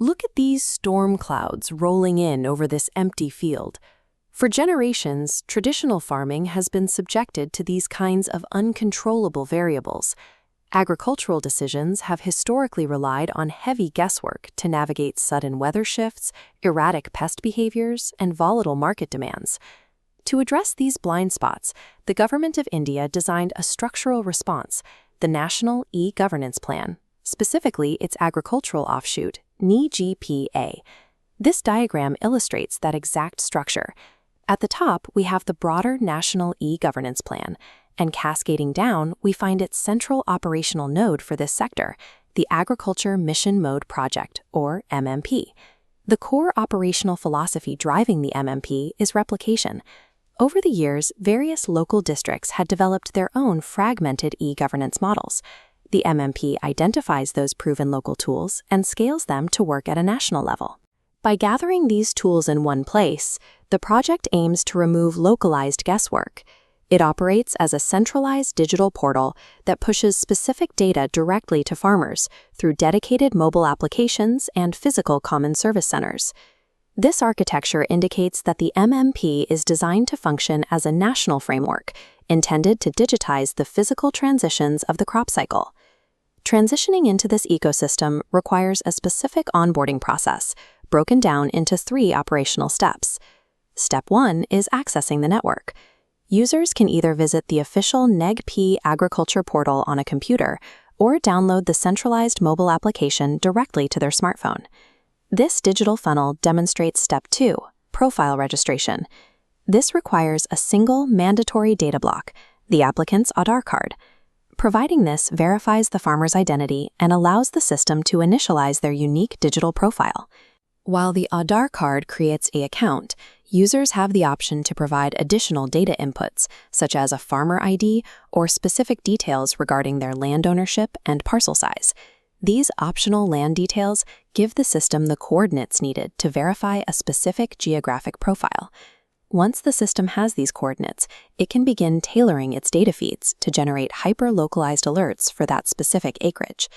Look at these storm clouds rolling in over this empty field. For generations, traditional farming has been subjected to these kinds of uncontrollable variables. Agricultural decisions have historically relied on heavy guesswork to navigate sudden weather shifts, erratic pest behaviors, and volatile market demands. To address these blind spots, the Government of India designed a structural response, the National E-Governance Plan, specifically its agricultural offshoot, NirmanKit. This diagram illustrates that exact structure. At the top, we have the broader National E-Governance Plan, and cascading down, we find its central operational node for this sector, the Agriculture Mission Mode Project, or MMP. The core operational philosophy driving the MMP is replication. Over the years, various local districts had developed their own fragmented e-governance models. The MMP identifies those proven local tools and scales them to work at a national level. By gathering these tools in one place, the project aims to remove localized guesswork. It operates as a centralized digital portal that pushes specific data directly to farmers through dedicated mobile applications and physical common service centers. This architecture indicates that the MMP is designed to function as a national framework, intended to digitize the physical transitions of the crop cycle. Transitioning into this ecosystem requires a specific onboarding process, broken down into 3 operational steps. Step 1 is accessing the network. Users can either visit the official NirmanKit agriculture portal on a computer or download the centralized mobile application directly to their smartphone. This digital funnel demonstrates Step 2, profile registration. This requires a single mandatory data block, the applicant's Aadhaar card. Providing this verifies the farmer's identity and allows the system to initialize their unique digital profile. While the Aadhaar card creates an account, users have the option to provide additional data inputs, such as a farmer ID or specific details regarding their land ownership and parcel size. These optional land details give the system the coordinates needed to verify a specific geographic profile. Once the system has these coordinates, it can begin tailoring its data feeds to generate hyper-localized alerts for that specific acreage.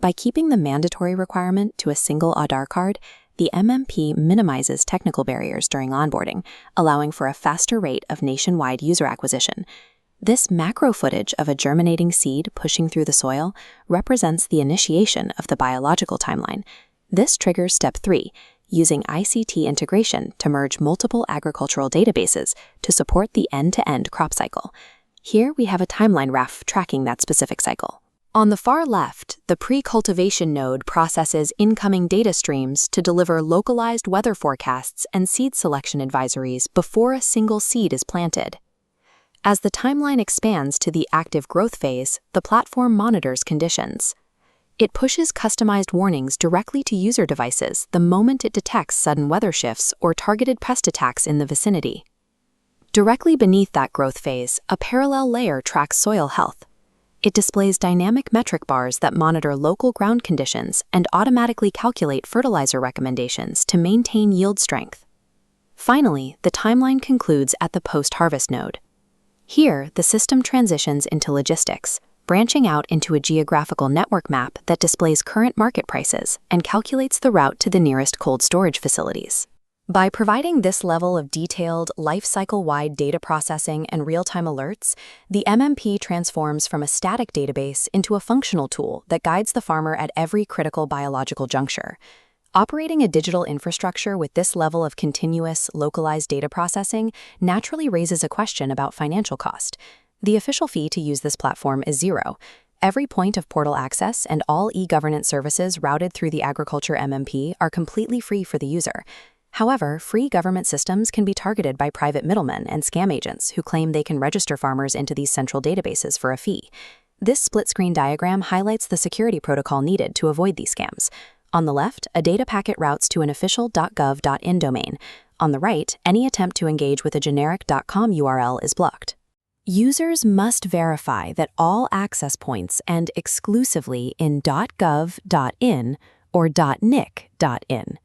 By keeping the mandatory requirement to a single Aadhaar card, the MMP minimizes technical barriers during onboarding, allowing for a faster rate of nationwide user acquisition. This macro footage of a germinating seed pushing through the soil represents the initiation of the biological timeline. This triggers Step 3, using ICT integration to merge multiple agricultural databases to support the end-to-end crop cycle. Here we have a timeline graph tracking that specific cycle. On the far left, the pre-cultivation node processes incoming data streams to deliver localized weather forecasts and seed selection advisories before a single seed is planted. As the timeline expands to the active growth phase, the platform monitors conditions. It pushes customized warnings directly to user devices the moment it detects sudden weather shifts or targeted pest attacks in the vicinity. Directly beneath that growth phase, a parallel layer tracks soil health. It displays dynamic metric bars that monitor local ground conditions and automatically calculate fertilizer recommendations to maintain yield strength. Finally, the timeline concludes at the post-harvest node. Here, the system transitions into logistics, branching out into a geographical network map that displays current market prices and calculates the route to the nearest cold storage facilities. By providing this level of detailed, life-cycle-wide data processing and real-time alerts, the MMP transforms from a static database into a functional tool that guides the farmer at every critical biological juncture. Operating a digital infrastructure with this level of continuous, localized data processing naturally raises a question about financial cost. The official fee to use this platform is $0. Every point of portal access and all e-governance services routed through the Agriculture MMP are completely free for the user. However, free government systems can be targeted by private middlemen and scam agents who claim they can register farmers into these central databases for a fee. This split-screen diagram highlights the security protocol needed to avoid these scams. On the left, a data packet routes to an official .gov.in domain. On the right, any attempt to engage with a generic .com URL is blocked. Users must verify that all access points end exclusively in .gov.in or .nic.in.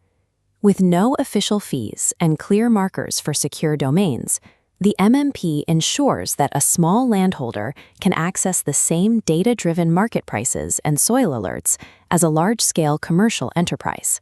With no official fees and clear markers for secure domains, the MMP ensures that a small landholder can access the same data-driven market prices and soil alerts as a large-scale commercial enterprise.